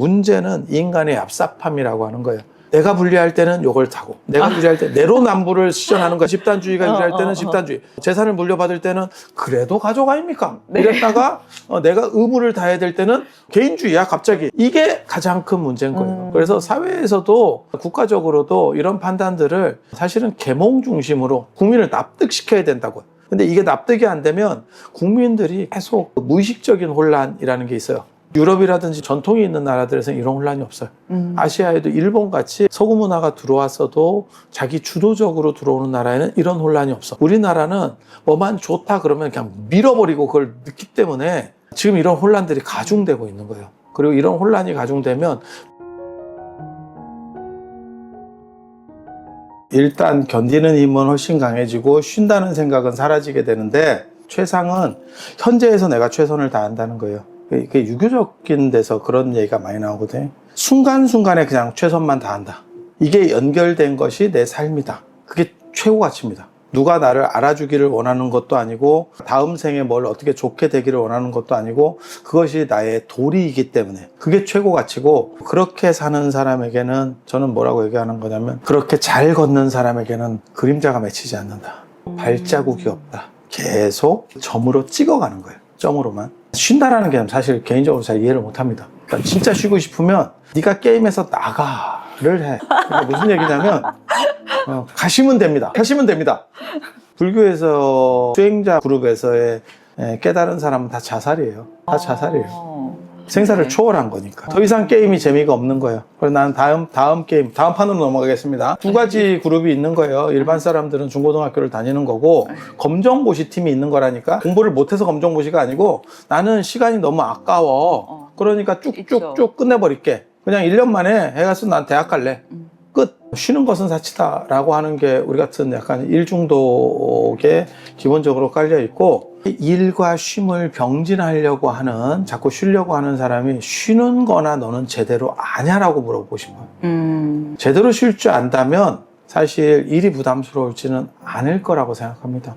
문제는 인간의 얍삽함이라고 하는 거예요. 내가 불리할 때는 요걸 타고, 내가 불리할 때 내로남불을 실현하는 거야. 집단주의가 유리할 때는 집단주의, 재산을 물려받을 때는 그래도 가족 아닙니까? 네. 이랬다가 내가 의무를 다해야 될 때는 개인주의야 갑자기. 이게 가장 큰 문제인 거예요. 그래서 사회에서도 국가적으로도 이런 판단들을 사실은 계몽 중심으로 국민을 납득시켜야 된다고요. 근데 이게 납득이 안 되면 국민들이 계속 무의식적인 혼란이라는 게 있어요. 유럽이라든지 전통이 있는 나라들에서는 이런 혼란이 없어요. 아시아에도 일본같이 서구 문화가 들어왔어도 자기 주도적으로 들어오는 나라에는 이런 혼란이 없어. 우리나라는 뭐만 좋다 그러면 그냥 밀어버리고 그걸 넣기 때문에 지금 이런 혼란들이 가중되고 있는 거예요. 그리고 이런 혼란이 가중되면 일단 견디는 힘은 훨씬 강해지고 쉰다는 생각은 사라지게 되는데, 최상은 현재에서 내가 최선을 다한다는 거예요. 그게 유교적인 데서 그런 얘기가 많이 나오거든요. 순간순간에 그냥 최선만 다한다. 이게 연결된 것이 내 삶이다. 그게 최고 가치입니다. 누가 나를 알아주기를 원하는 것도 아니고, 다음 생에 뭘 어떻게 좋게 되기를 원하는 것도 아니고, 그것이 나의 도리이기 때문에 그게 최고 가치고, 그렇게 사는 사람에게는 저는 뭐라고 얘기하는 거냐면, 그렇게 잘 걷는 사람에게는 그림자가 맺히지 않는다. 발자국이 없다. 계속 점으로 찍어가는 거예요. 점으로만. 쉰다라는 게 사실 개인적으로 잘 이해를 못합니다. 그러니까 진짜 쉬고 싶으면 네가 게임에서 나가를 해. 그러니까 무슨 얘기냐면 가시면 됩니다. 가시면 됩니다. 불교에서 수행자 그룹에서의 깨달은 사람은 다 자살이에요. 다 자살이에요. 생사를 초월한 거니까. 더 이상 게임이 재미가 없는 거예요. 그래서 나는 다음 게임, 다음 판으로 넘어가겠습니다. 두 가지 그룹이 있는 거예요. 일반 사람들은 중고등학교를 다니는 거고, 검정고시 팀이 있는 거라니까. 공부를 못해서 검정고시가 아니고, 나는 시간이 너무 아까워. 그러니까 쭉쭉쭉 끝내버릴게. 그냥 1년 만에 해가지고 난 대학 갈래. 끝. 쉬는 것은 사치다라고 하는 게 우리 같은 약간 일중독에 기본적으로 깔려 있고, 일과 쉼을 병진하려고 하는, 자꾸 쉬려고 하는 사람이 쉬는 거나 너는 제대로 아냐라고 물어보신 거예요. 제대로 쉴 줄 안다면 사실 일이 부담스러울지는 않을 거라고 생각합니다.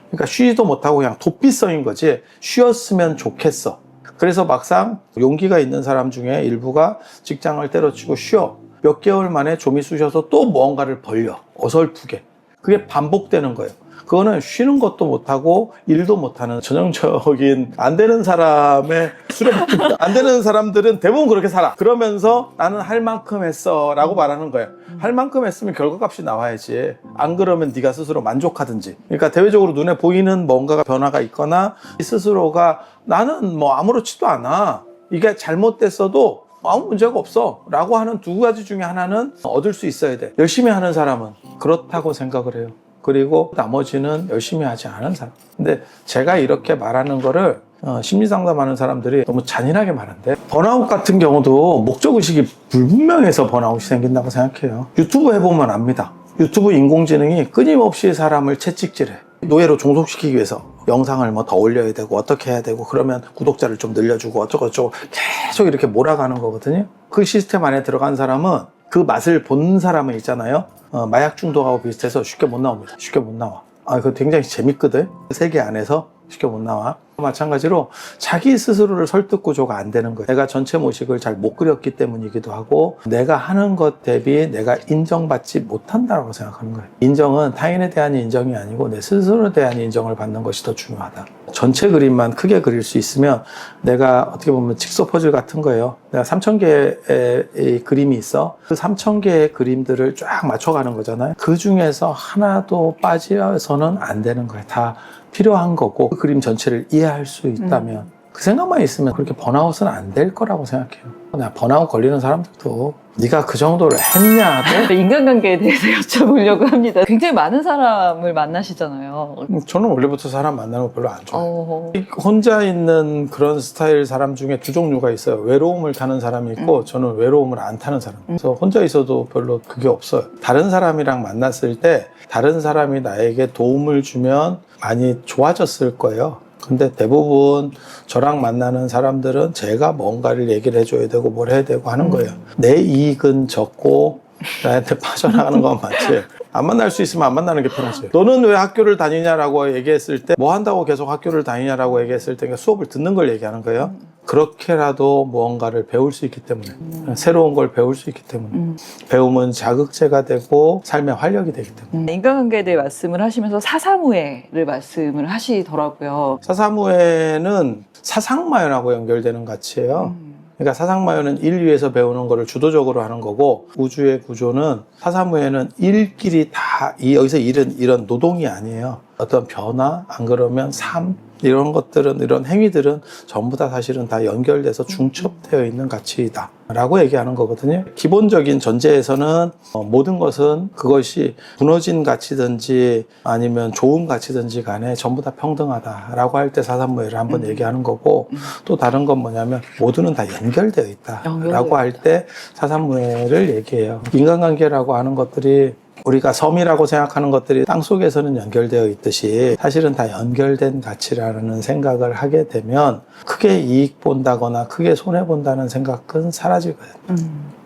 그러니까 쉬지도 못하고 그냥 도피성인 거지, 쉬었으면 좋겠어. 그래서 막상 용기가 있는 사람 중에 일부가 직장을 때려치고 쉬어. 몇 개월 만에 좀이 쑤셔서 또 무언가를 벌려. 어설프게. 그게 반복되는 거예요. 그거는 쉬는 것도 못하고 일도 못하는 전형적인 안 되는 사람의 수렴입니다. 안 되는 사람들은 대부분 그렇게 살아. 그러면서 나는 할 만큼 했어 라고 말하는 거예요. 할 만큼 했으면 결과값이 나와야지. 안 그러면 네가 스스로 만족하든지. 그러니까 대외적으로 눈에 보이는 뭔가가 변화가 있거나, 스스로가 나는 뭐 아무렇지도 않아, 이게 잘못됐어도 아무 문제가 없어 라고 하는 두 가지 중에 하나는 얻을 수 있어야 돼. 열심히 하는 사람은 그렇다고 생각을 해요. 그리고 나머지는 열심히 하지 않은 사람. 근데 제가 이렇게 말하는 거를 심리상담하는 사람들이 너무 잔인하게 말한대. 번아웃 같은 경우도 목적의식이 불분명해서 번아웃이 생긴다고 생각해요. 유튜브 해보면 압니다. 유튜브 인공지능이 끊임없이 사람을 채찍질해. 노예로 종속시키기 위해서 영상을 뭐 더 올려야 되고 어떻게 해야 되고, 그러면 구독자를 좀 늘려주고 어쩌고저쩌고 계속 이렇게 몰아가는 거거든요. 그 시스템 안에 들어간 사람은, 그 맛을 본 사람은 있잖아요. 마약 중독하고 비슷해서 쉽게 못 나옵니다. 쉽게 못 나와. 그거 굉장히 재밌거든. 세계 안에서 쉽게 못 나와. 마찬가지로 자기 스스로를 설득 구조가 안 되는 거예요. 내가 전체 모식을 잘 못 그렸기 때문이기도 하고, 내가 하는 것 대비 내가 인정받지 못한다고 생각하는 거예요. 인정은 타인에 대한 인정이 아니고 내 스스로에 대한 인정을 받는 것이 더 중요하다. 전체 그림만 크게 그릴 수 있으면, 내가 어떻게 보면 직소 퍼즐 같은 거예요. 내가 3,000개의 그림이 있어. 그 3,000개의 그림들을 쫙 맞춰가는 거잖아요. 그 중에서 하나도 빠져서는 안 되는 거예요. 다 필요한 거고, 그 그림 전체를 이해할 수 있다면, 그 생각만 있으면 그렇게 번아웃은 안 될 거라고 생각해요. 나 번아웃 걸리는 사람들도 네가 그 정도를 했냐고? 인간관계에 대해서 여쭤보려고 합니다. 굉장히 많은 사람을 만나시잖아요. 저는 원래부터 사람 만나는 거 별로 안 좋아해요. 혼자 있는 그런 스타일 사람 중에 두 종류가 있어요. 외로움을 타는 사람이 있고, 저는 외로움을 안 타는 사람. 그래서 혼자 있어도 별로 그게 없어요. 다른 사람이랑 만났을 때 다른 사람이 나에게 도움을 주면 많이 좋아졌을 거예요. 근데 대부분 저랑 만나는 사람들은 제가 뭔가를 얘기를 해줘야 되고 뭘 해야 되고 하는 거예요. 내 이익은 적고 나한테 빠져나가는 건 맞지. 안 만날 수 있으면 안 만나는 게 편하지. 너는 왜 학교를 다니냐라고 얘기했을 때 뭐 한다고 계속 학교를 다니냐라고 얘기했을 때 수업을 듣는 걸 얘기하는 거예요. 그렇게라도 무언가를 배울 수 있기 때문에 새로운 걸 배울 수 있기 때문에 배움은 자극제가 되고 삶의 활력이 되기 때문에 인간관계에 대해 말씀을 하시면서 사사무예를 말씀을 하시더라고요. 사사무예는 사상마연하고 연결되는 가치예요. 그러니까 사상마연은 인류에서 배우는 거를 주도적으로 하는 거고 우주의 구조는 사사무예는 일끼리 다 여기서 일은 이런 노동이 아니에요. 어떤 변화 안 그러면 삶 이런 것들은 이런 행위들은 전부 다 사실은 다 연결돼서 중첩되어 있는 가치이다 라고 얘기하는 거거든요. 기본적인 전제에서는 모든 것은 그것이 무너진 가치든지 아니면 좋은 가치든지 간에 전부 다 평등하다 라고 할 때 사사무예를 한번 얘기하는 거고 또 다른 건 뭐냐면 모두는 다 연결되어 있다 라고 할 때 사사무예를 얘기해요. 인간관계라고 하는 것들이 우리가 섬이라고 생각하는 것들이 땅속에서는 연결되어 있듯이 사실은 다 연결된 가치라는 생각을 하게 되면 크게 이익 본다거나 크게 손해 본다는 생각은 사라지거든요.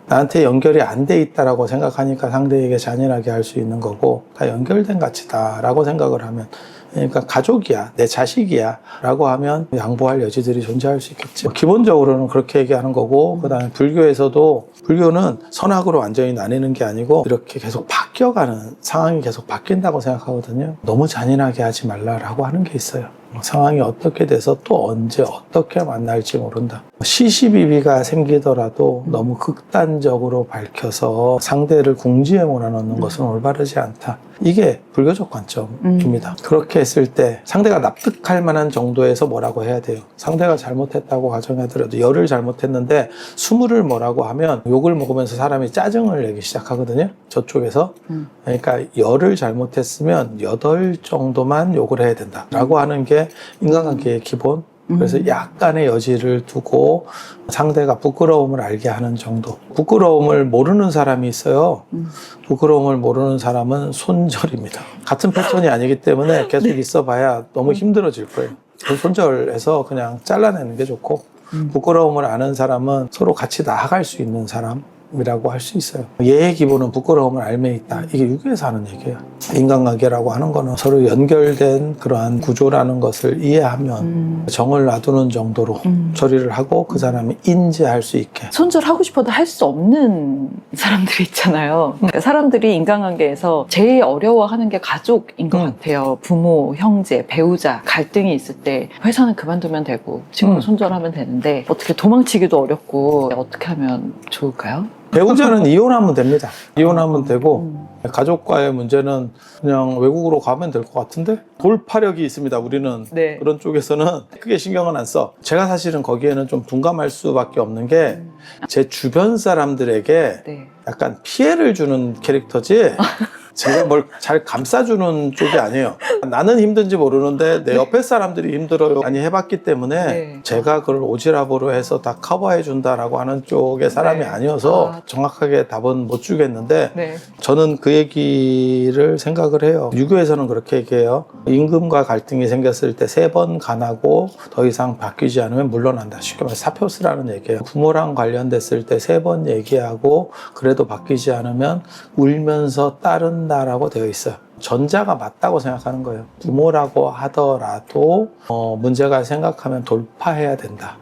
나한테 연결이 안 돼 있다라고 생각하니까 상대에게 잔인하게 할 수 있는 거고 다 연결된 가치다라고 생각을 하면 그러니까 가족이야, 내 자식이야 라고 하면 양보할 여지들이 존재할 수 있겠죠. 기본적으로는 그렇게 얘기하는 거고 그 다음에 불교에서도 불교는 선악으로 완전히 나뉘는 게 아니고 이렇게 계속 바뀌어가는 상황이 계속 바뀐다고 생각하거든요. 너무 잔인하게 하지 말라라고 하는 게 있어요. 상황이 어떻게 돼서 또 언제 어떻게 만날지 모른다. 시시비비가 생기더라도 너무 극단적으로 밝혀서 상대를 궁지에 몰아넣는 것은 올바르지 않다. 이게 불교적 관점입니다. 그렇게 했을 때 상대가 납득할 만한 정도에서 뭐라고 해야 돼요. 상대가 잘못했다고 가정하더라도 열을 잘못했는데 20을 뭐라고 하면 욕을 먹으면서 사람이 짜증을 내기 시작하거든요. 저쪽에서. 그러니까 열을 잘못했으면 8 정도만 욕을 해야 된다라고 하는 게 인간관계의 기본. 그래서 약간의 여지를 두고 상대가 부끄러움을 알게 하는 정도. 부끄러움을 모르는 사람이 있어요. 부끄러움을 모르는 사람은 손절입니다. 같은 패턴이 아니기 때문에 계속 있어봐야 너무 힘들어질 거예요. 손절해서 그냥 잘라내는 게 좋고 부끄러움을 아는 사람은 서로 같이 나아갈 수 있는 사람 이라고 할 수 있어요. 예의 기본은 부끄러움을 알매 있다. 이게 유교에서 하는 얘기예요. 인간관계라고 하는 거는 서로 연결된 그러한 구조라는 것을 이해하면 정을 놔두는 정도로 처리를 하고 그 사람이 인지할 수 있게. 손절하고 싶어도 할 수 없는 사람들이 있잖아요. 그러니까 사람들이 인간관계에서 제일 어려워하는 게 가족인 것 같아요. 부모, 형제, 배우자 갈등이 있을 때 회사는 그만두면 되고 친구 손절하면 되는데 어떻게 도망치기도 어렵고 어떻게 하면 좋을까요? 배우자는 이혼하면 됩니다. 이혼하면 되고 가족과의 문제는 그냥 외국으로 가면 될 것 같은데 돌파력이 있습니다. 우리는 네. 그런 쪽에서는 크게 신경은 안 써. 제가 사실은 거기에는 좀 둔감할 수밖에 없는 게 제 주변 사람들에게 네. 약간 피해를 주는 캐릭터지 제가 뭘 잘 감싸주는 쪽이 아니에요. 나는 힘든지 모르는데 내 옆에 사람들이 힘들어요 많이 해봤기 때문에 네. 제가 그걸 오지랖으로 해서 다 커버해 준다라고 하는 쪽의 사람이 네. 아니어서 정확하게 답은 못 주겠는데 네. 저는 그 얘기를 생각을 해요. 유교에서는 그렇게 얘기해요. 임금과 갈등이 생겼을 때 3번 간하고 더 이상 바뀌지 않으면 물러난다. 쉽게 말해서 사표스라는 얘기예요. 부모랑 관련됐을 때 3번 얘기하고 그래도 바뀌지 않으면 울면서 따른다라고 되어 있어요. 전자가 맞다고 생각하는 거예요. 부모라고 하더라도 문제가 생각하면 돌파해야 된다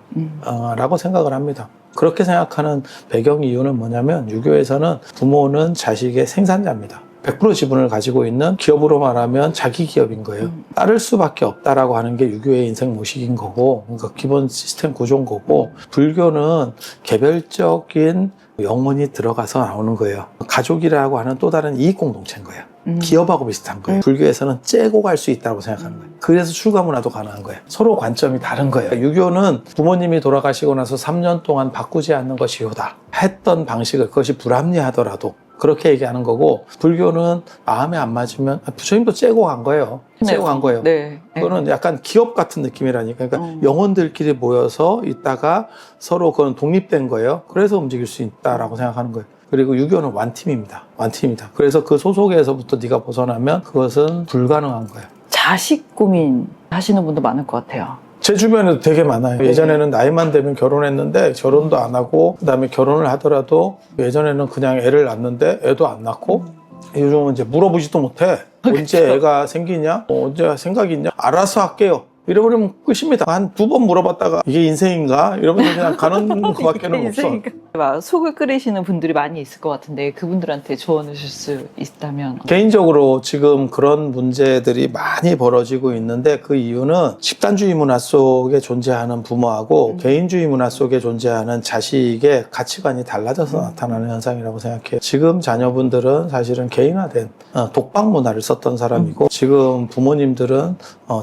라고 생각을 합니다. 그렇게 생각하는 배경 이유는 뭐냐면 유교에서는 부모는 자식의 생산자입니다. 100% 지분을 가지고 있는 기업으로 말하면 자기 기업인 거예요. 따를 수밖에 없다라고 하는 게 유교의 인생 모식인 거고 그러니까 기본 시스템 구조인 거고 불교는 개별적인 영혼이 들어가서 나오는 거예요. 가족이라고 하는 또 다른 이익 공동체인 거예요. 기업하고 비슷한 거예요. 불교에서는 째고 갈 수 있다고 생각하는 거예요. 그래서 출가문화도 가능한 거예요. 서로 관점이 다른 거예요. 유교는 부모님이 돌아가시고 나서 3년 동안 바꾸지 않는 것이 효다 했던 방식을 그것이 불합리하더라도 그렇게 얘기하는 거고 불교는 마음에 안 맞으면 부처님도 째고 간 거예요. 째고 간 거예요. 네. 그거는 약간 기업 같은 느낌이라니까. 그러니까 영혼들끼리 모여서 있다가 서로 그건 독립된 거예요. 그래서 움직일 수 있다라고 생각하는 거예요. 그리고 유교는 완팀입니다. 완팀이다. 그래서 그 소속에서부터 네가 벗어나면 그것은 불가능한 거예요. 자식 고민 하시는 분도 많을 것 같아요. 제 주변에도 되게 많아요. 예전에는 나이만 되면 결혼했는데 결혼도 안 하고 그다음에 결혼을 하더라도 예전에는 그냥 애를 낳는데 애도 안 낳고 요즘은 이제 물어보지도 못해. 언제 애가 생기냐? 언제 생각이 있냐? 알아서 할게요. 이러버리면 끝입니다. 한 2번 물어봤다가 이게 인생인가? 이러면서 그냥 가는 것밖에는 없어. 막 속을 끓이시는 분들이 많이 있을 것 같은데 그분들한테 조언을 줄 수 있다면 개인적으로 지금 그런 문제들이 많이 벌어지고 있는데 그 이유는 집단주의 문화 속에 존재하는 부모하고 개인주의 문화 속에 존재하는 자식의 가치관이 달라져서 나타나는 현상이라고 생각해요. 지금 자녀분들은 사실은 개인화된 독방 문화를 썼던 사람이고 지금 부모님들은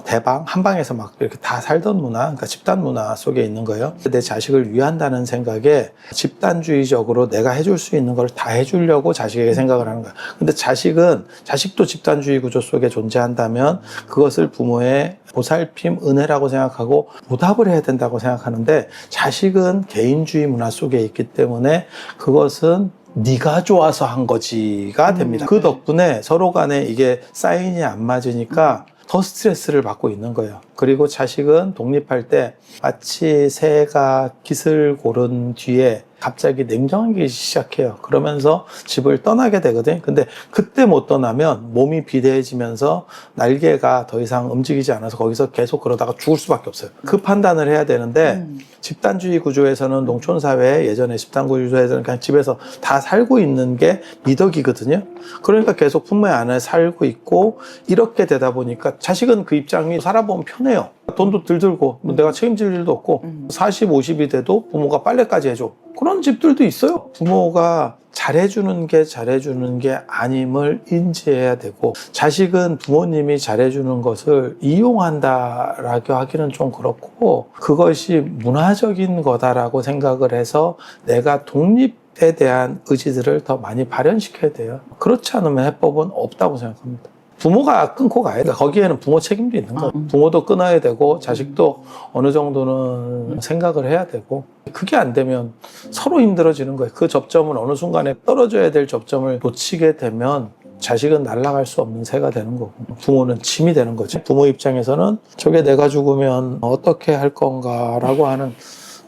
대방, 한방에서 막 이렇게 다 살던 문화, 그러니까 집단 문화 속에 있는 거예요. 내 자식을 위한다는 생각에 집단주의적으로 내가 해줄 수 있는 걸 다 해주려고 자식에게 생각을 하는 거야. 근데 자식도 집단주의 구조 속에 존재한다면 그것을 부모의 보살핌, 은혜라고 생각하고 보답을 해야 된다고 생각하는데 자식은 개인주의 문화 속에 있기 때문에 그것은 네가 좋아서 한 거지가 됩니다. 그 덕분에 서로 간에 이게 사인이 안 맞으니까 더 스트레스를 받고 있는 거예요. 그리고 자식은 독립할 때 마치 새가 깃을 고른 뒤에 갑자기 냉정하기 시작해요. 그러면서 집을 떠나게 되거든. 근데 그때 못 떠나면 몸이 비대해지면서 날개가 더 이상 움직이지 않아서 거기서 계속 그러다가 죽을 수밖에 없어요. 그 판단을 해야 되는데 집단주의 구조에서는 농촌사회 예전에 집단주의 구조에서는 그냥 집에서 다 살고 있는 게 미덕이거든요. 그러니까 계속 품에 안에 살고 있고 이렇게 되다 보니까 자식은 그 입장이 살아보면 편해요. 돈도 덜 들고 내가 책임질 일도 없고 40, 50이 돼도 부모가 빨래까지 해줘. 그런 집들도 있어요. 부모가 잘해주는 게 아님을 인지해야 되고 자식은 부모님이 잘해주는 것을 이용한다라고 하기는 좀 그렇고 그것이 문화적인 거다라고 생각을 해서 내가 독립에 대한 의지들을 더 많이 발현시켜야 돼요. 그렇지 않으면 해법은 없다고 생각합니다. 부모가 끊고 가야 돼. 거기에는 부모 책임도 있는 거예요. 부모도 끊어야 되고 자식도 어느 정도는 생각을 해야 되고 그게 안 되면 서로 힘들어지는 거예요. 그 접점은 어느 순간에 떨어져야 될 접점을 놓치게 되면 자식은 날아갈 수 없는 새가 되는 거고 부모는 짐이 되는 거지. 부모 입장에서는 저게 내가 죽으면 어떻게 할 건가라고 하는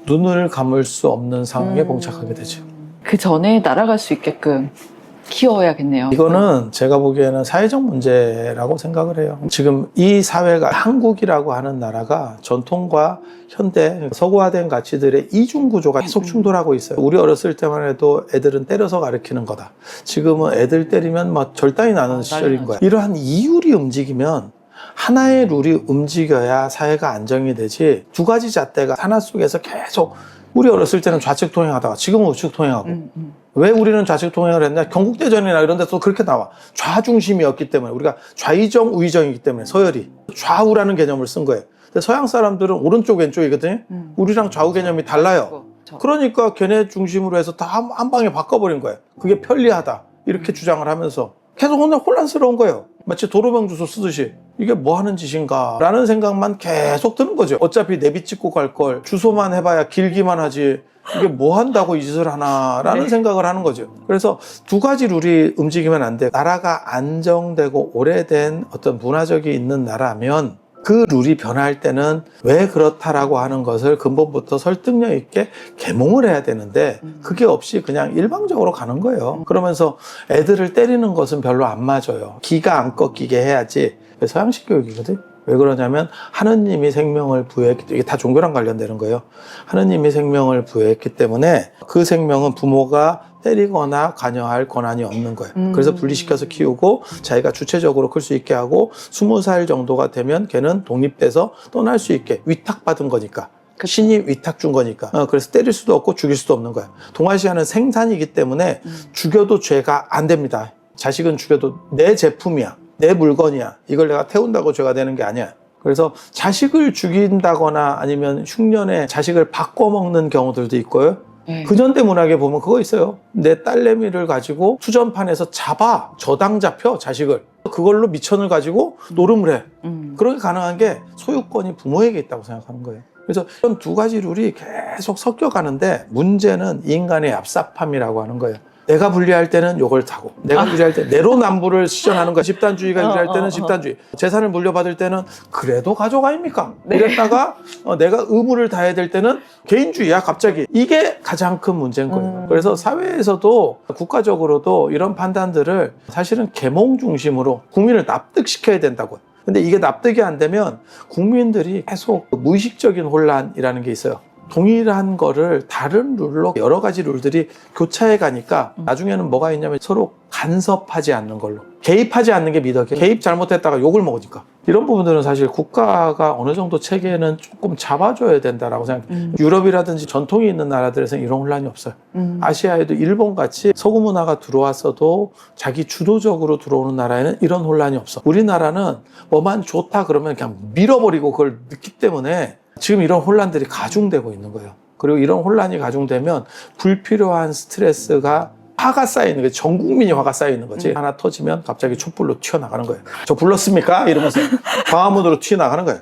눈을 감을 수 없는 상황에 봉착하게 되죠. 그 전에 날아갈 수 있게끔 키워야겠네요. 이거는 제가 보기에는 사회적 문제라고 생각을 해요. 지금 이 사회가 한국이라고 하는 나라가 전통과 현대 서구화된 가치들의 이중 구조가 계속 충돌하고 있어요. 우리 어렸을 때만 해도 애들은 때려서 가르치는 거다. 지금은 애들 때리면 막 절단이 나는 시절인 거야. 이러한 이율이 움직이면 하나의 룰이 움직여야 사회가 안정이 되지 두 가지 잣대가 하나 속에서 계속 우리 어렸을 때는 좌측 통행하다가 지금은 우측 통행하고 왜 우리는 좌측 통행을 했냐? 경국대전이나 이런 데서 그렇게 나와. 좌중심이었기 때문에 우리가 좌의정, 우의정이기 때문에 서열이 좌우라는 개념을 쓴 거예요. 근데 서양 사람들은 오른쪽, 왼쪽이거든요. 우리랑 좌우 개념이 달라요. 그러니까 걔네 중심으로 해서 다 한 방에 바꿔버린 거예요. 그게 편리하다. 이렇게 주장을 하면서 계속 오늘 혼란스러운 거예요. 마치 도로명 주소 쓰듯이 이게 뭐 하는 짓인가 라는 생각만 계속 드는 거죠. 어차피 내비 찍고 갈 걸 주소만 해봐야 길기만 하지 이게 뭐 한다고 이 짓을 하나 라는 생각을 하는 거죠. 그래서 두 가지 룰이 움직이면 안 돼. 나라가 안정되고 오래된 어떤 문화적이 있는 나라면 그 룰이 변할 때는 왜 그렇다라고 하는 것을 근본부터 설득력 있게 계몽을 해야 되는데 그게 없이 그냥 일방적으로 가는 거예요. 그러면서 애들을 때리는 것은 별로 안 맞아요. 기가 안 꺾이게 해야지. 서양식 교육이거든. 왜 그러냐면 하느님이 생명을 부여했기 때문에 이게 다 종교랑 관련되는 거예요. 하느님이 생명을 부여했기 때문에 그 생명은 부모가 때리거나 관여할 권한이 없는 거예요. 그래서 분리시켜서 키우고 자기가 주체적으로 클 수 있게 하고 20살 정도가 되면 걔는 독립돼서 떠날 수 있게 위탁받은 거니까. 신이 위탁 준 거니까. 그래서 때릴 수도 없고 죽일 수도 없는 거예요. 동아시아는 생산이기 때문에 죽여도 죄가 안 됩니다. 자식은 죽여도 내 제품이야. 내 물건이야. 이걸 내가 태운다고 죄가 되는 게 아니야. 그래서 자식을 죽인다거나 아니면 흉년에 자식을 바꿔먹는 경우들도 있고요. 근현대 문학에 보면 그거 있어요. 내 딸내미를 가지고 수전판에서 잡아. 저당 잡혀 자식을. 그걸로 미천을 가지고 노름을 해. 그렇게 가능한 게 소유권이 부모에게 있다고 생각하는 거예요. 그래서 이런 두 가지 룰이 계속 섞여가는데 문제는 인간의 얍삽함이라고 하는 거예요. 내가 불리할 때는 요걸 타고 내가 유리할 때 내로남불을 실현하는 거야. 집단주의가 유리할 때는 집단주의. 재산을 물려받을 때는 그래도 가족 아닙니까? 네. 이랬다가 내가 의무를 다해야 될 때는 개인주의야 갑자기. 이게 가장 큰 문제인 거예요. 그래서 사회에서도 국가적으로도 이런 판단들을 사실은 계몽 중심으로 국민을 납득시켜야 된다고요. 근데 이게 납득이 안 되면 국민들이 계속 무의식적인 혼란이라는 게 있어요. 동일한 거를 다른 룰로 여러 가지 룰들이 교차해 가니까 나중에는 뭐가 있냐면 서로 간섭하지 않는 걸로, 개입하지 않는 게 미덕이에요. 개입 잘못했다가 욕을 먹으니까. 이런 부분들은 사실 국가가 어느 정도 체계는 조금 잡아줘야 된다라고 생각해요. 유럽이라든지 전통이 있는 나라들에서는 이런 혼란이 없어요. 아시아에도 일본같이 서구 문화가 들어왔어도 자기 주도적으로 들어오는 나라에는 이런 혼란이 없어. 우리나라는 뭐만 좋다 그러면 그냥 밀어버리고 그걸 넣기 때문에 지금 이런 혼란들이 가중되고 있는 거예요. 그리고 이런 혼란이 가중되면 불필요한 스트레스가 화가 쌓이는 거예요. 전 국민이 화가 쌓이는 거지. 하나 터지면 갑자기 촛불로 튀어나가는 거예요. 저 불렀습니까? 이러면서 광화문으로 튀어나가는 거예요.